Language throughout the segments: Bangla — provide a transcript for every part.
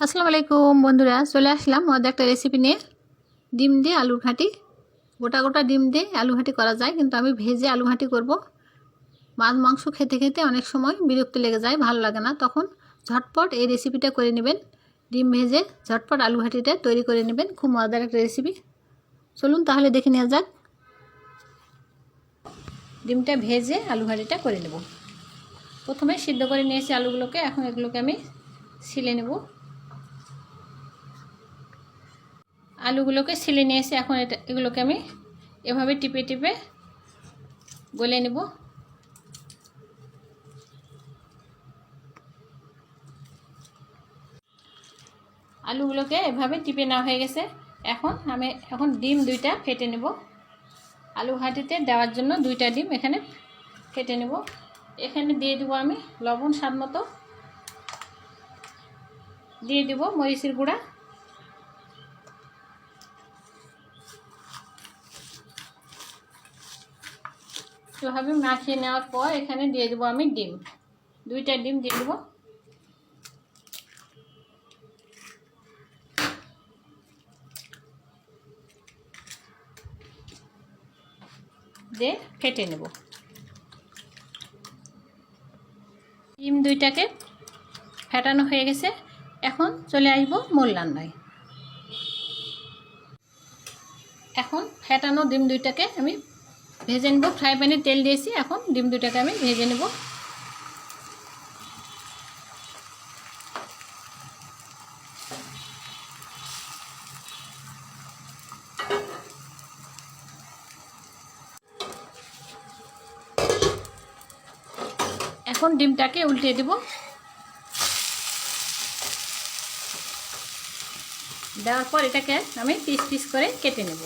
আসসালামু আলাইকুম বন্ধুরা, চলে আসলাম আমাদের একটা রেসিপি নিয়ে। ডিম দিয়ে আলুর ঘাঁটি। গোটা গোটা ডিম দিয়ে আলু ঘাঁটি করা যায়, কিন্তু আমি ভেজে আলু ঘাঁটি করব। মাছ মাংস খেতে খেতে অনেক সময় বিরক্তি লেগে যায়, ভালো লাগে না, তখন ঝটপট এই রেসিপিটা করে নেবেন। ডিম ভেজে ঝটপট আলু ঘাঁটিটা তৈরি করে নেবেন, খুব মজাদার একটা রেসিপি। চলুন তাহলে দেখে নেওয়া যাক। ডিমটা ভেজে আলু ঘাঁটিটা করে নেব। প্রথমে সিদ্ধ করে নিয়েছি আলুগুলোকে, এখন এগুলোকে আমি ছিলে নেব। আলুগুলোকে ছিলে নিয়েছি, এখন এগুলোকে আমি এভাবে টিপে টিপে গলে নেব। আলুগুলোকে এভাবে টিপে নেওয়া হয়ে গেছে। এখন ডিম দুইটা ফেটে নেব। আলু ঘাঁটিতে দেওয়ার জন্য দুইটা ডিম এখানে ফেটে নেব। এখানে দিয়ে দেবো আমি লবণ স্বাদ মতো, দিয়ে দেব মরিচের গুঁড়া, এভাবে মাখিয়ে নেওয়ার পর এখানে দিয়ে দেবো আমি ডিম, দুইটা ডিম দিয়ে দেবো। দিয়ে ফেটে নেব। ডিম দুইটাকে ফেটানো হয়ে গেছে, এখন চলে আসব মূল রান্নায়। এখন ফেটানো ডিম দুইটাকে আমি ভেজে নেব। ফ্রাই প্যানে তেল দিয়েছি, এখন ডিম দুইটাকে আমি ভেজে নেব। এখন ডিমটাকে উল্টে দেব। দেওয়ার পর এটাকে আমি পিস পিস করে কেটে নেব।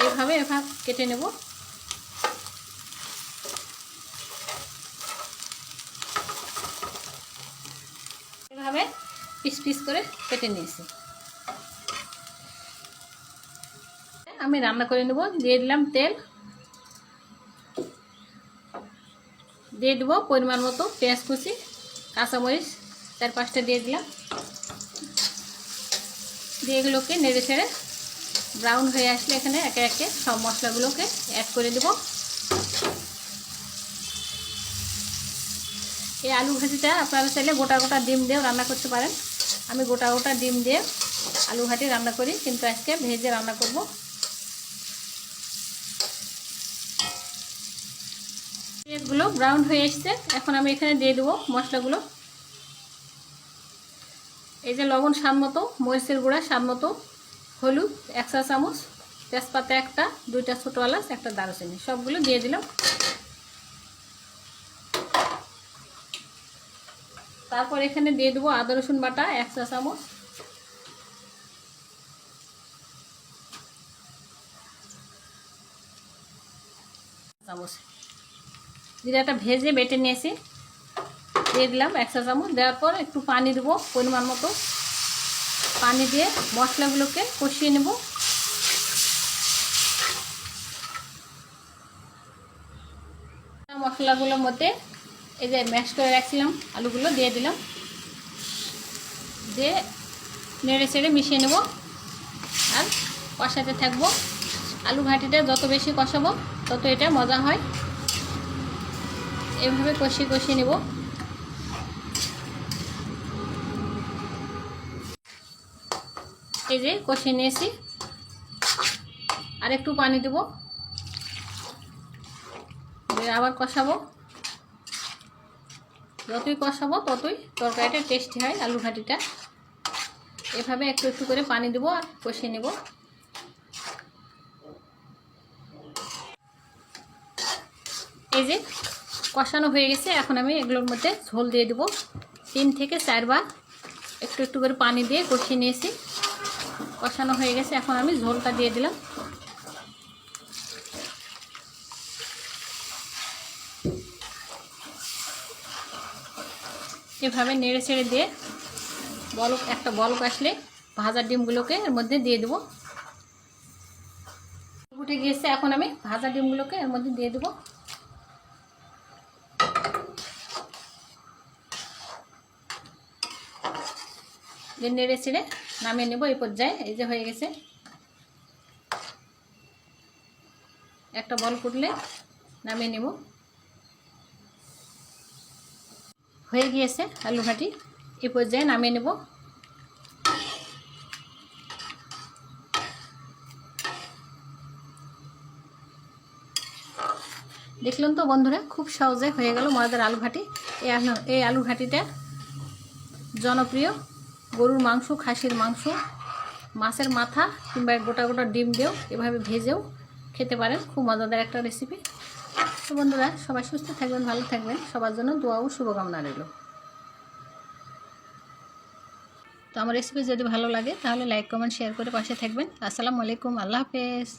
এভাবে কেটে নেব। এভাবে পিস পিস করে কেটে নিয়েছি। আমি রান্না করে নেব। দিয়ে দিলাম তেল, দিয়ে দেবো পরিমাণ মতো পেঁয়াজ কুচি, কাঁচামরিচ 4-5টা দিয়ে দিলাম। দিয়ে এগুলোকে নেড়ে ছেড়ে ব্রাউন হয়ে আসলে এখানে একে একে সব মশলাগুলোকে অ্যাড করে দেব। এই আলু ভাজিটা আপনারা চাইলে গোটা গোটা ডিম দিয়েও রান্না করতে পারেন। আমি গোটা গোটা ডিম দিয়ে আলু ভাজি রান্না করি, কিন্তু আজকে ভেজে রান্না করব। পেঁয়াজগুলো ব্রাউন হয়ে এসছে, এখন আমি এখানে দিয়ে দেবো মশলাগুলো। এই যে লবণ স্বাদ মতো, মরিচের গুঁড়া স্বাদ মতো, হলুদ 1 চা চামচ, তেজপাতা একটা, 2টা ছোটো এলাচ, একটা দারুচিনি, সবগুলো দিয়ে দিলাম। তারপর এখানে দিয়ে দেবো আদা রসুন বাটা 1 চা চামচ, জিরাটা ভেজে বেটে নিয়েছি, দিয়ে দিলাম 1 চা চামচ। দেওয়ার পর একটু পানি দেবো পরিমাণ মতো। পানি দিয়ে মশলাগুলোকে কষিয়ে নেব। মশলাগুলোর মধ্যে এই যে ম্যাশ করে রাখছিলাম আলুগুলো দিয়ে দিলাম, দিয়ে নেড়ে চেড়ে মিশিয়ে নেব আর কষাতে থাকবো। আলু ঘাঁটিটা যত বেশি কষাবো তত এটা মজা হয়। এভাবে কষিয়ে কষিয়ে নেব। এই যে কষিয়ে নিয়েছি, আর একটু পানি দেবো, আবার কষাবো। যতই কষাবো ততই তরকারিটা টেস্টি হয় আলু ঘাঁটিটা। এভাবে একটু একটু করে পানি দেবো আর কষিয়ে নেব। এই যে কষানো হয়ে গেছে, এখন আমি এগুলোর মধ্যে ঝোল দিয়ে দেবো। 3 থেকে 4 বার একটু একটু করে পানি দিয়ে কষিয়ে নিয়েছি। কষানো হয়ে গেছে, এখন আমি ঝোলটা দিয়ে দিলাম। এভাবে নেড়ে ছেড়ে দিয়ে একটা বলক আসলে ভাজা ডিমগুলোকে এর মধ্যে দিয়ে দেবো। উঠে গিয়েছে, এখন আমি ভাজা ডিমগুলোকে এর মধ্যে দিয়ে দেবো। দিয়ে নেড়ে চেড়ে নামিয়ে নেব। এই পর্যায়ে এই যে হয়ে গেছে, একটা বল ফুটলে নামিয়ে নেব। হয়ে গিয়েছে আলু ঘাটি, এই পর্যায়ে নামিয়ে নেব। দেখলেন তো বন্ধুরা, খুব সহজে হয়ে গেল মজাদার আলু ঘাটি। এই আলু ঘাটিটা জনপ্রিয়। গরুর মাংস, খাসির মাংস, মাছের মাথা কিংবা গোটা গোটা ডিম দিয়েও এভাবে ভেজেও খেতে পারেন। খুব মজাদার একটা রেসিপি। তো বন্ধুরা, সবাই সুস্থ থাকবেন, ভালো থাকবেন, সবার জন্য দোয়া ও শুভকামনা রইল। তো আমার রেসিপি যদি ভালো লাগে তাহলে লাইক, কমেন্ট, শেয়ার করে পাশে থাকবেন। আসসালামু আলাইকুম, আল্লাহ হাফেজ।